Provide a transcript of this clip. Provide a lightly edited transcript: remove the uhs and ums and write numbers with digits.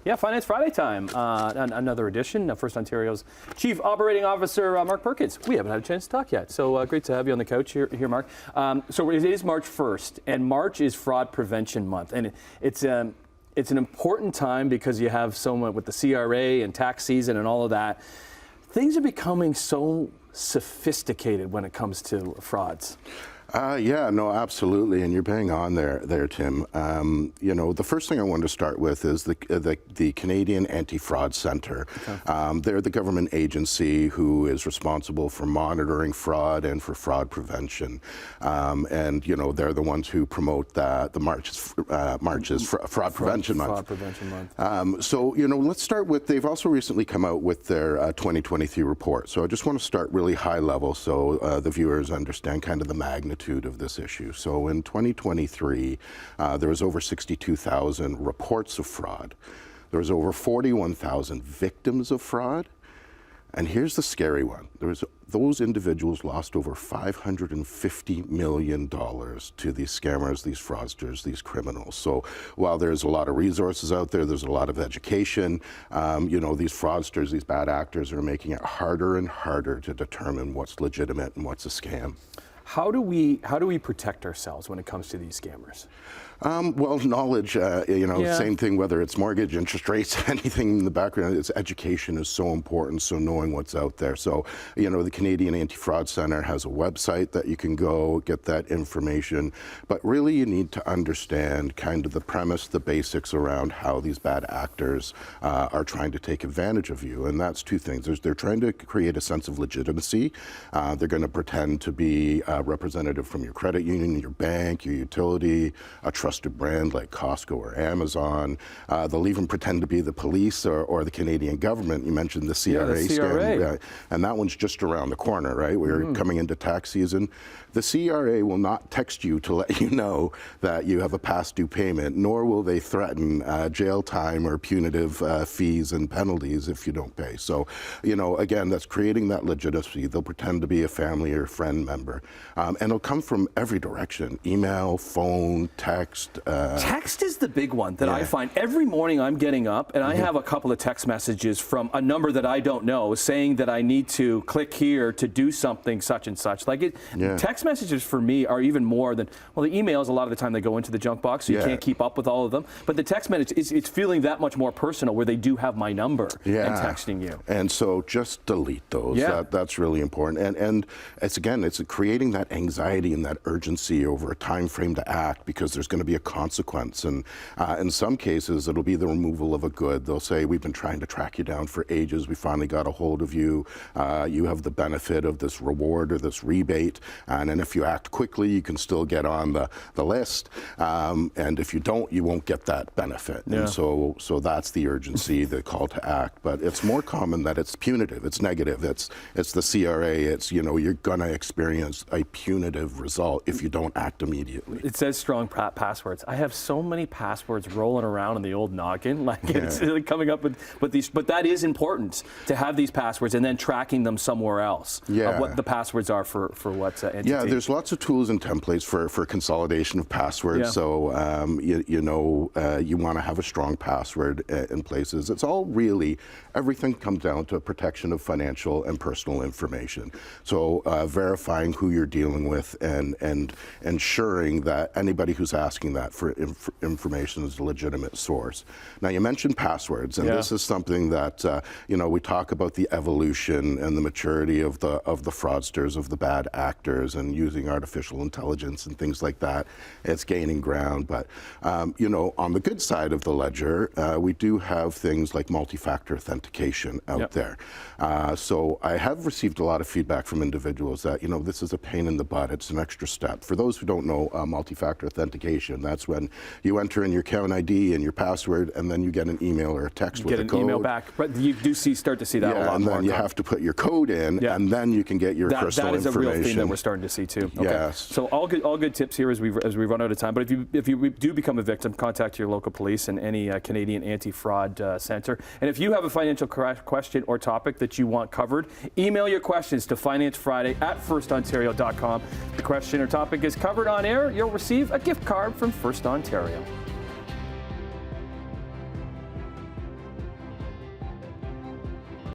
Yeah, Finance Friday time. Another edition of First Ontario's Chief Operating Officer, Mark Perkins. We haven't had a chance to talk yet, so great to have you on the couch here Mark. So it is March 1st, and March is Fraud Prevention Month, and it's an important time because you have so much with the CRA and tax season and all of that. Things are becoming so sophisticated when it comes to frauds. Yeah, no, absolutely, and you're bang on there, Tim. You know, the first thing I wanted to start with is the Canadian Anti-Fraud Centre. Okay. They're the government agency who is responsible for monitoring fraud and for fraud prevention, and you know they're the ones who promote the March is Fraud Prevention Month. Fraud Prevention Month. So you know, let's start with. They've also recently come out with their 2023 report. So I just want to start really high level so the viewers understand kind of the magnitude of this issue. So in 2023, there was over 62,000 reports of fraud. There was over 41,000 victims of fraud. And here's the scary one. Those individuals lost over $550 million to these scammers, these fraudsters, these criminals. So while there's a lot of resources out there, there's a lot of education, you know, these fraudsters, these bad actors are making it harder and harder to determine what's legitimate and what's a scam. How do we protect ourselves when it comes to these scammers? Well, knowledge, you know, same thing, whether it's mortgage, interest rates, anything in the background, it's education is so important, so knowing what's out there. So, you know, the Canadian Anti-Fraud Centre has a website that you can go get that information, but really you need to understand kind of the premise, the basics around how these bad actors are trying to take advantage of you, and that's two things. They're trying to create a sense of legitimacy. They're going to pretend to be a representative from your credit union, your bank, your utility, a trusted brand like Costco or Amazon. They'll even pretend to be the police or the Canadian government. You mentioned the CRA, scam, and that one's just around the corner, right? We're coming into tax season. The CRA will not text you to let you know that you have a past due payment, nor will they threaten jail time or punitive fees and penalties if you don't pay. So, you know, again, that's creating that legitimacy. They'll pretend to be a family or friend member. And it'll come from every direction: email, phone, text. Text is the big one that I find. Every morning I'm getting up and I have a couple of text messages from a number that I don't know saying that I need to click here to do something such and such. Like text messages for me are even more than, well, the emails a lot of the time they go into the junk box, so you can't keep up with all of them. But the text message, it's feeling that much more personal where they do have my number and texting you. And so just delete those. That's really important. And it's creating that anxiety and that urgency over a time frame to act because there's going to be a consequence. And in some cases, it'll be the removal of a good. They'll say, we've been trying to track you down for ages. We finally got a hold of you. You have the benefit of this reward or this rebate. And if you act quickly, you can still get on the list. And if you don't, you won't get that benefit. And so that's the urgency, the call to act. But it's more common that it's punitive, it's negative, it's the CRA, it's, you know, you're gonna experience a punitive result if you don't act immediately. It says strong passwords. I have so many passwords rolling around in the old noggin, like it's like coming up with these, but that is important to have these passwords and then tracking them somewhere else. Of what the passwords are for what entity. Yeah, there's lots of tools and templates for consolidation of passwords. So you know, you want to have a strong password in places. It's all really, everything comes down to protection of financial and personal information. So verifying who you're dealing with and ensuring that anybody who's asking that for information is a legitimate source. Now you mentioned passwords, and this is something that you know, we talk about the evolution and the maturity of the fraudsters, of the bad actors, and using artificial intelligence and things like that. It's gaining ground, but you know, on the good side of the ledger, we do have things like multi-factor authentication out there. So I have received a lot of feedback from individuals that, you know, this is a pain in the butt. It's an extra step. For those who don't know multi-factor authentication, that's when you enter in your account ID and your password, and then you get an email or a text with a code. Get an email back, but you do start to see that a lot more. And then you have to put your code in, and then you can get your personal information. That is a real thing that we're starting to see too. Okay. Yes. So all good tips here as we run out of time. But if you do become a victim, contact your local police and any Canadian Anti-Fraud Centre. And if you have a financial question or topic that you want covered, email your questions to financefriday@firstontario.com. The question or topic is covered on air. You'll receive a gift card from First Ontario.